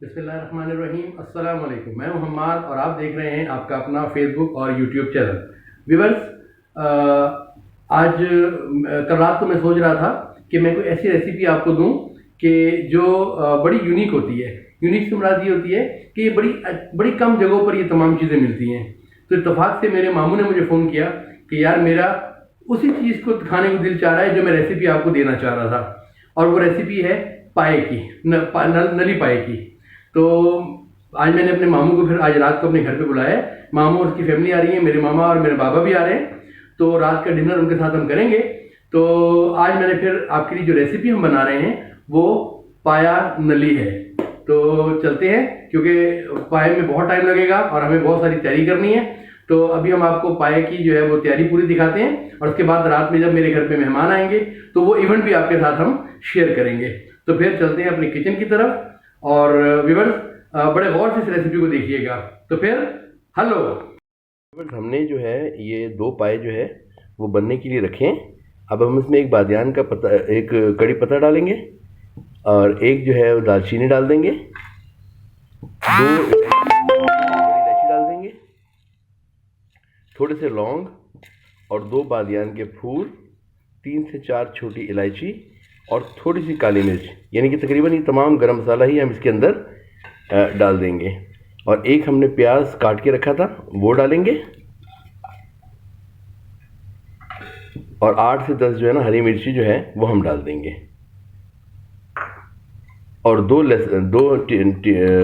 बिस्मिल्लाहिर्रहमानिर्रहीम। अस्सलाम वालेकुम। मैं हूं हम्माद और आप देख रहे हैं आपका अपना फेसबुक और यूट्यूब चैनल। व्यूअर्स, आज कल रात को मैं सोच रहा था कि मैं कोई ऐसी रेसिपी आपको दूं कि जो बड़ी यूनिक होती है। यूनिक से मुराद ये होती है कि बड़ी कम जगहों पर ये तमाम चीज़ें मिलती हैं। तो इत्तेफाक से मेरे मामू ने मुझे फ़ोन किया कि यार मेरा उसी चीज़ को खाने को दिल चाह रहा है जो मैं रेसिपी आपको देना चाह रहा था, और वो रेसिपी है पाए की, नली पाए की। तो आज मैंने अपने मामू को फिर आज रात को अपने घर पे बुलाया है। मामू और उसकी फैमिली आ रही है, मेरे मामा और मेरे बाबा भी आ रहे हैं, तो रात का डिनर उनके साथ हम करेंगे। तो आज मैंने फिर आपके लिए जो रेसिपी हम बना रहे हैं वो पाया नली है। तो चलते हैं, क्योंकि पाए में बहुत टाइम लगेगा और हमें बहुत सारी तैयारी करनी है। तो अभी हम आपको पाए की जो है वो तैयारी पूरी दिखाते हैं, और उसके बाद रात में जब मेरे घर पे मेहमान आएंगे तो वो इवेंट भी आपके साथ हम शेयर करेंगे। तो फिर चलते हैं अपनी किचन की तरफ, और व्यूअर्स बड़े गौर से इस रेसिपी को देखिएगा। तो फिर हेलो व्यूअर्स, हमने जो है ये 2 पाए जो है वो बनने के लिए रखे हैं। अब हम इसमें एक बादियान का पत्ता, एक कड़ी पत्ता डालेंगे, और एक जो है वो दालचीनी डाल देंगे, 2 इलायची डाल देंगे, थोड़े से लौंग और 2 बादियान के फूल, 3 से 4 छोटी इलायची और थोड़ी सी काली मिर्च, यानी कि तकरीबन ये तमाम गरम मसाला ही हम इसके अंदर डाल देंगे। और एक हमने प्याज काट के रखा था वो डालेंगे, और 8 से 10 जो है ना हरी मिर्ची जो है वो हम डाल देंगे, और 2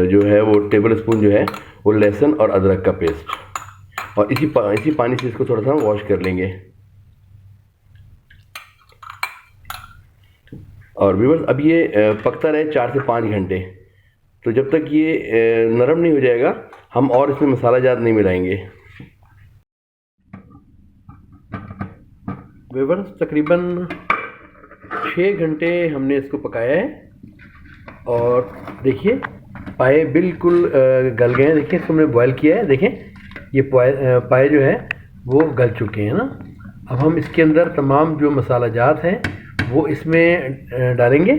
जो है वो टेबल स्पून जो है वो लहसुन और अदरक का पेस्ट, और इसी पानी से इसको थोड़ा सा वॉश कर लेंगे। और व्यूअर्स, अब ये पकता रहे 4 से 5 घंटे। तो जब तक ये नरम नहीं हो जाएगा हम और इसमें मसाला जात नहीं मिलाएंगे। व्यूअर्स, तकरीबन 6 घंटे हमने इसको पकाया है, और देखिए पाए बिल्कुल गल गए हैं। देखिए इसको हमने बॉयल किया है, देखें ये पाए जो है वो गल चुके हैं ना। अब हम इसके अंदर तमाम जो मसाला जात हैं वो इसमें डालेंगे,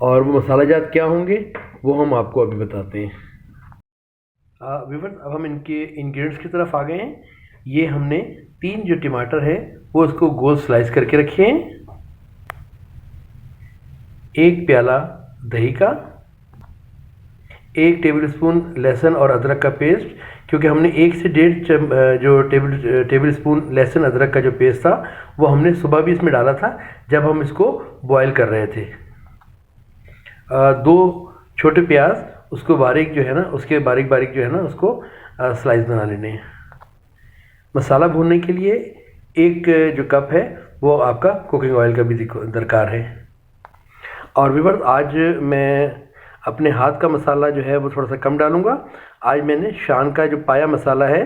और वो मसाला जात क्या होंगे वो हम आपको अभी बताते हैं। व्यूअर्स, अब हम इनके इंग्रेडिएंट्स की तरफ आ गए हैं। ये हमने 3 जो टमाटर है वो उसको गोल स्लाइस करके रखे हैं, 1 प्याला दही का, 1 टेबलस्पून लहसुन और अदरक का पेस्ट, क्योंकि हमने 1 से 1.5 जो टेबल स्पून लहसुन अदरक का जो पेस्ट था वो हमने सुबह भी इसमें डाला था जब हम इसको बॉयल कर रहे थे। 2 छोटे प्याज, उसको बारीक जो है ना, उसके बारीक बारीक जो है ना उसको स्लाइस बना लेने हैं। मसाला भूनने के लिए 1 जो कप है वो आपका कुकिंग ऑयल का भी दरकार है। और व्यूअर्स, आज मैं अपने हाथ का मसाला जो है वो थोड़ा सा कम डालूंगा। आज मैंने शान का जो पाया मसाला है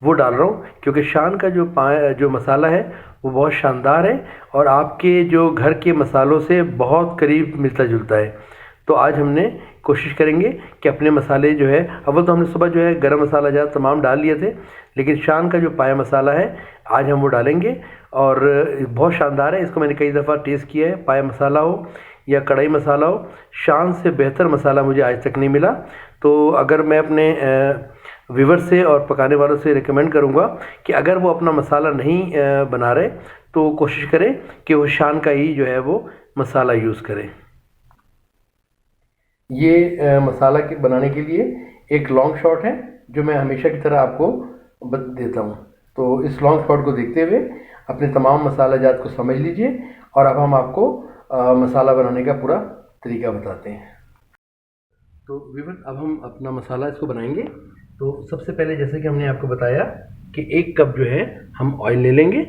वो डाल रहा हूँ, क्योंकि शान का जो मसाला है वो बहुत शानदार है और आपके जो घर के मसालों से बहुत करीब मिलता जुलता है। तो आज हमने कोशिश करेंगे कि अपने मसाले जो है, अव्वल तो हमने सुबह जो है गरम मसाला ज़्यादा तमाम डाल लिए थे, लेकिन शान का जो पाया मसाला है आज हम वो डालेंगे, और बहुत शानदार है। इसको मैंने कई दफ़ा टेस्ट किया है, पाया मसाला हो या कढ़ाई मसाला हो, शान से बेहतर मसाला मुझे आज तक नहीं मिला। तो अगर मैं अपने व्यूअर से और पकाने वालों से रिकमेंड करूंगा कि अगर वो अपना मसाला नहीं बना रहे तो कोशिश करें कि वो शान का ही जो है वो मसाला यूज़ करें। ये मसाला के बनाने के लिए एक लॉन्ग शॉट है जो मैं हमेशा की तरह आपको देता हूँ। तो इस लॉन्ग शॉट को देखते हुए अपने तमाम मसाला जात को समझ लीजिए, और अब हम आपको मसाला बनाने का पूरा तरीका बताते हैं। तो व्यूअर्स, अब हम अपना मसाला इसको बनाएंगे। तो सबसे पहले जैसे कि हमने आपको बताया कि 1 कप जो है हम ऑयल ले लेंगे,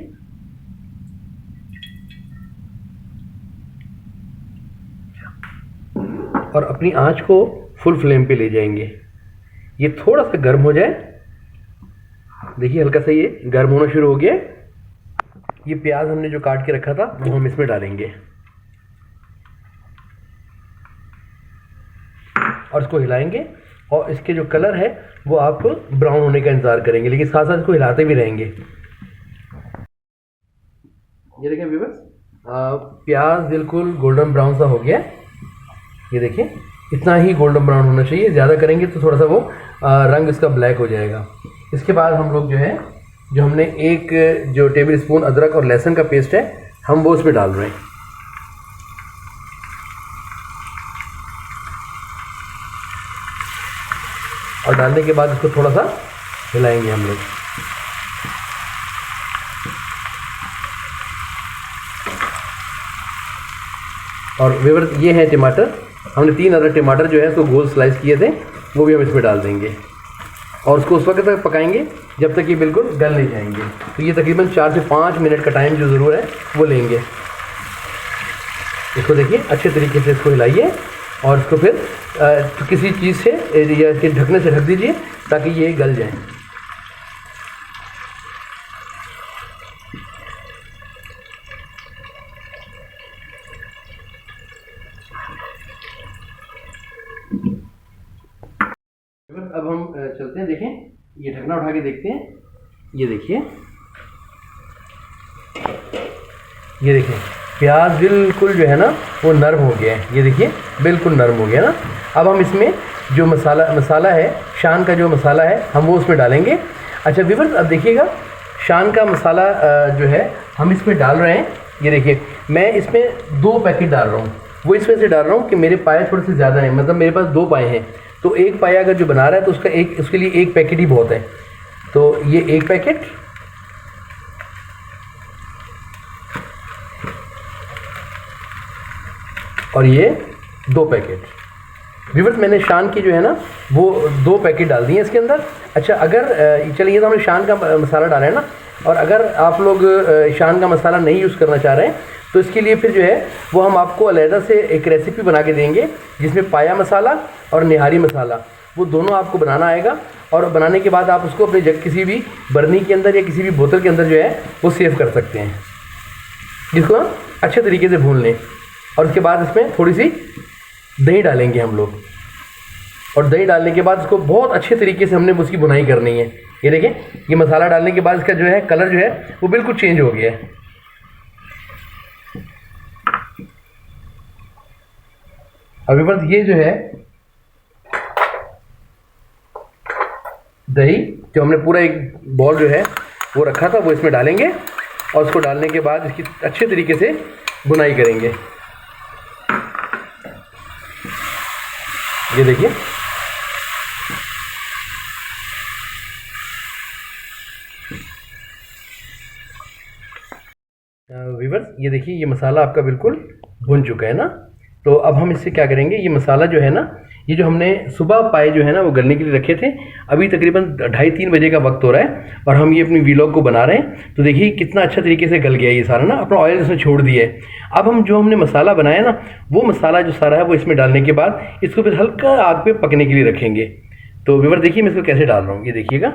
और अपनी आंच को फुल फ्लेम पे ले जाएंगे। ये थोड़ा सा गर्म हो जाए, देखिए हल्का सा ये गर्म होना शुरू हो गया। ये प्याज हमने जो काट के रखा था वो हम इसमें डालेंगे, और इसको हिलाएंगे, और इसके जो कलर है वो आप ब्राउन होने का इंतज़ार करेंगे, लेकिन साथ साथ इसको हिलाते भी रहेंगे। ये देखें व्यूअर्स, प्याज बिल्कुल गोल्डन ब्राउन सा हो गया, ये देखिए इतना ही गोल्डन ब्राउन होना चाहिए, ज़्यादा करेंगे तो थोड़ा सा वो रंग इसका ब्लैक हो जाएगा। इसके बाद हम लोग जो है, जो हमने एक जो टेबल स्पून अदरक और लहसुन का पेस्ट है, हम वो उसमें डाल रहे हैं। और डालने के बाद इसको थोड़ा सा हिलाएंगे हम लोग। और व्यूअर्स, ये है टमाटर, हमने 3 अदर टमाटर जो है उसको गोल स्लाइस किए थे, वो भी हम इसमें डाल देंगे और उसको उस वक्त तक पकाएंगे जब तक ये बिल्कुल गल नहीं जाएंगे। तो ये तकरीबन 4 से 5 मिनट का टाइम जो ज़रूर है वो लेंगे। इसको देखिए, अच्छे तरीके से इसको हिलाइए और इसको फिर किसी चीज़ से या इसके ढकने से ढक दीजिए ताकि ये गल जाए। अब हम चलते हैं, देखें, ये ढकना उठा के देखते हैं। ये देखिए, ये देखें, प्याज बिल्कुल जो है ना वो नरम हो गया है। ये देखिए, बिल्कुल नरम हो गया ना। अब हम इसमें जो मसाला है, शान का जो मसाला है, हम वो उसमें डालेंगे। अच्छा व्यूअर्स, अब देखिएगा, शान का मसाला जो है हम इसमें डाल रहे हैं। ये देखिए, मैं इसमें 2 पैकेट डाल रहा हूँ। वो इसमें से डाल रहा हूँ कि मेरे पाए थोड़े से ज़्यादा हैं, मतलब मेरे पास 2 पाए हैं, तो 1 पाया अगर जो बना रहा है तो उसके लिए 1 पैकेट ही बहुत है। तो ये 1 पैकेट, और ये 2 पैकेट। व्यूअर्स, मैंने शान की जो है ना वो 2 पैकेट डाल दिए इसके अंदर। अच्छा, अगर चलिए, तो हमने शान का मसाला डाला है ना, और अगर आप लोग शान का मसाला नहीं यूज़ करना चाह रहे हैं तो इसके लिए फिर जो है वो हम आपको अलहदा से एक रेसिपी बना के देंगे जिसमें पाया मसाला और निहारी मसाला, वो दोनों आपको बनाना आएगा। और बनाने के बाद आप उसको अपने किसी भी बर्नी के अंदर या किसी भी बोतल के अंदर जो है वो सेव कर सकते हैं, जिसको हम अच्छे तरीके से भून लें। और उसके बाद इसमें थोड़ी सी दही डालेंगे हम लोग, और दही डालने के बाद इसको बहुत अच्छे तरीके से हमने उसकी बुनाई करनी है। ये देखें, ये मसाला डालने के बाद इसका जो है कलर जो है वो बिल्कुल चेंज हो गया है। अभी बस ये जो है दही जो हमने पूरा एक बॉल जो है वो रखा था वो इसमें डालेंगे, और उसको डालने के बाद इसकी अच्छे तरीके से बुनाई करेंगे। ये देखिए, व्यूअर्स, ये देखिए, ये मसाला आपका बिल्कुल भुन चुका है ना। तो अब हम इससे क्या करेंगे, ये मसाला जो है ना, ये जो हमने सुबह पाए जो है ना वो गलने के लिए रखे थे, अभी तकरीबन 2:30-3 बजे का वक्त हो रहा है और हम ये अपनी वीलॉग को बना रहे हैं। तो देखिए कितना अच्छा तरीके से गल गया ये सारा ना, अपना ऑयल इसमें छोड़ दिया है। अब हम जो हमने मसाला बनाया ना, वो मसाला जो सारा है वो इसमें डालने के बाद इसको फिर हल्का आग पे पकने के लिए रखेंगे। तो व्यूअर देखिए मैं इसको कैसे डाल रहा हूँ, ये देखिएगा,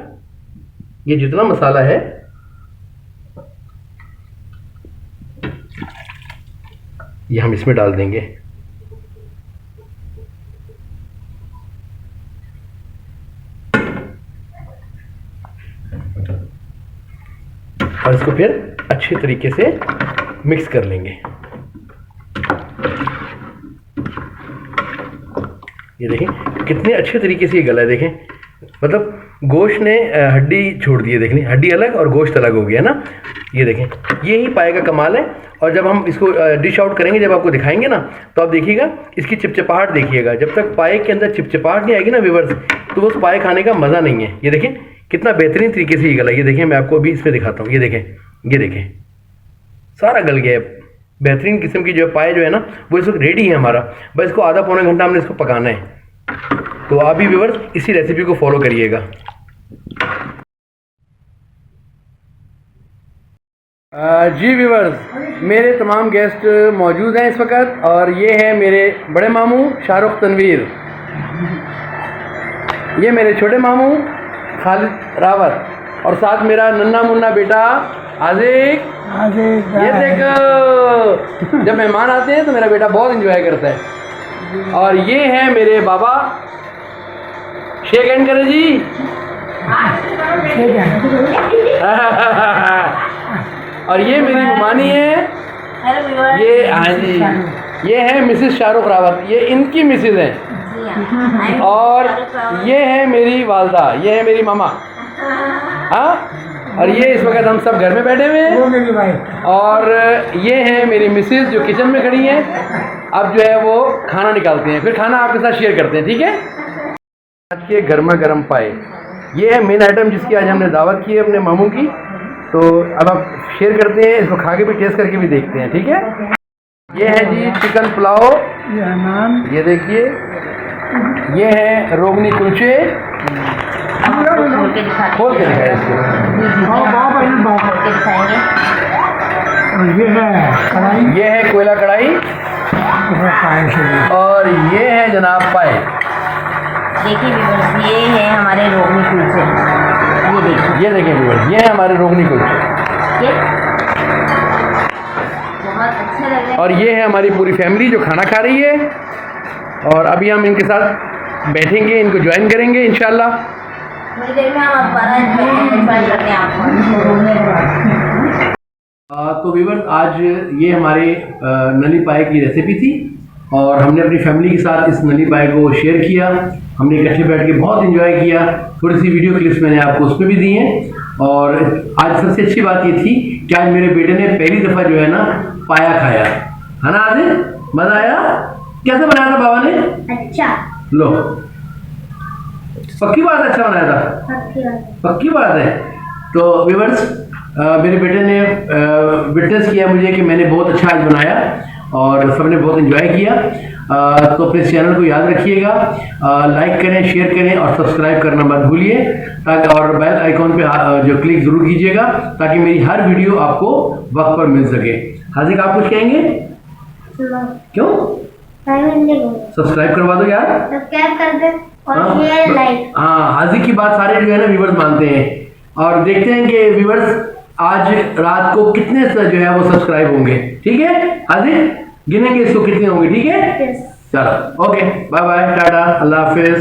ये जितना मसाला है ये हम इसमें डाल देंगे। और इसको फिर अच्छे तरीके से मिक्स कर लेंगे। ये देखें कितने अच्छे तरीके से ये गला है, देखें, मतलब गोश्त ने हड्डी छोड़ दी है, देखनी हड्डी अलग और गोश्त अलग हो गया ना। ये देखें, ये ही पाए का कमाल है। और जब हम इसको डिश आउट करेंगे, जब आपको दिखाएंगे ना, तो आप देखिएगा इसकी चिपचिपाहट देखिएगा। जब तक पाए के अंदर चिपचिपाहट नहीं आएगी ना व्यूअर्स, तो उस पाए खाने का मज़ा नहीं है। ये देखें कितना बेहतरीन तरीके से ये गला। ये देखें, मैं आपको अभी इसमें दिखाता हूँ। ये देखें, ये देखें, सारा गल गया है। बेहतरीन किस्म की जो पाए जो है ना वो इस वक्त रेडी है हमारा। बस इसको आधा पौना घंटा हमने इसको पकाना है। तो आप भी व्यूअर्स इसी रेसिपी को फॉलो करिएगा। जी व्यूअर्स, मेरे तमाम गेस्ट मौजूद हैं इस वक्त, और ये है मेरे बड़े मामू शाहरुख तनवीर, ये मेरे छोटे मामू खालिद रावत, और साथ मेरा नन्ना मुन्ना बेटा आज़िक। ये देखो, जब मेहमान आते हैं तो मेरा बेटा बहुत एंजॉय करता है। और ये है मेरे बाबा, शेक हैंड करें जी। और ये मेरी ममानी है, ये हाँ जी, ये है मिसेस शाहरुख रावत, ये इनकी मिसेस हैं। और ये है मेरी वालदा, ये है मेरी मामा। हाँ, और ये इस वक्त हम सब घर में बैठे हुए हैं। और ये है मेरी मिसेज जो किचन में खड़ी हैं। अब जो है वो खाना निकालते हैं, फिर खाना आपके साथ शेयर करते हैं, ठीक है। आज के गर्मा गर्म पाए, ये है मेन आइटम जिसकी आज हमने दावत की है अपने मामू की। तो अब आप शेयर करते हैं, इसको खा के भी टेस्ट करके भी देखते हैं, ठीक है। ये है जी चिकन पुलाव, ये देखिए। ये है रोगनी कुलचे, खोल के दिखाए इसको। ये है कोयला कढ़ाई, और ये है जनाब पाए। देखिए व्यूअर्स, ये है हमारे रोगनी कुलचे, ये देखिए व्यूअर्स, ये है हमारे रोगनी कुलचे, ये बहुत अच्छे लग रहे हैं। और ये है हमारी पूरी फैमिली जो खाना खा रही है। और अभी हम इनके साथ बैठेंगे, इनको ज्वाइन करेंगे इंशाल्लाह। थोड़ी देर में हम दोबारा ज्वाइन करते हैं आपको। तो व्यूअर्स, आज ये हमारे नली पाए की रेसिपी थी, और हमने अपनी फैमिली के साथ इस नली पाए को शेयर किया। हमने इकट्ठे बैठ के बहुत एंजॉय किया। थोड़ी सी वीडियो क्लिप्स मैंने आपको उसमें भी दी हैं। और आज सबसे अच्छी बात ये थी कि आज मेरे बेटे ने पहली दफ़ा जो है ना पाया खाया है ना। आज मज़ा आया। कैसे बनाया था बाबा ने? अच्छा। लो, पक्की बात है, अच्छा बनाया था, पक्की बात है। तो व्यूअर्स, मेरे बेटे ने विटनेस किया मुझे कि मैंने बहुत अच्छा आज बनाया, और सबने बहुत एंजॉय किया। तो अपने चैनल को याद रखिएगा, लाइक करें, शेयर करें, और सब्सक्राइब करना मत भूलिए, ताकि और बेल आइकॉन पे जो क्लिक जरूर कीजिएगा, ताकि मेरी हर वीडियो आपको वक्त पर मिल सके। हाजिक, आप कुछ कहेंगे? क्यों? सब्सक्राइब करवा दो यार, सब्सक्राइब कर दे और शेयर लाइक। हाँ, हाजिक की बात सारे जो है ना व्यूवर्स मानते हैं। और देखते हैं कि व्यूवर्स आज रात को कितने जो है वो सब्सक्राइब होंगे, ठीक है। हाजिक गिनेंगे इसको कितने होंगे, ठीक है। चलो, ओके, बाय बाय, टाटा, अल्लाह हाफिज।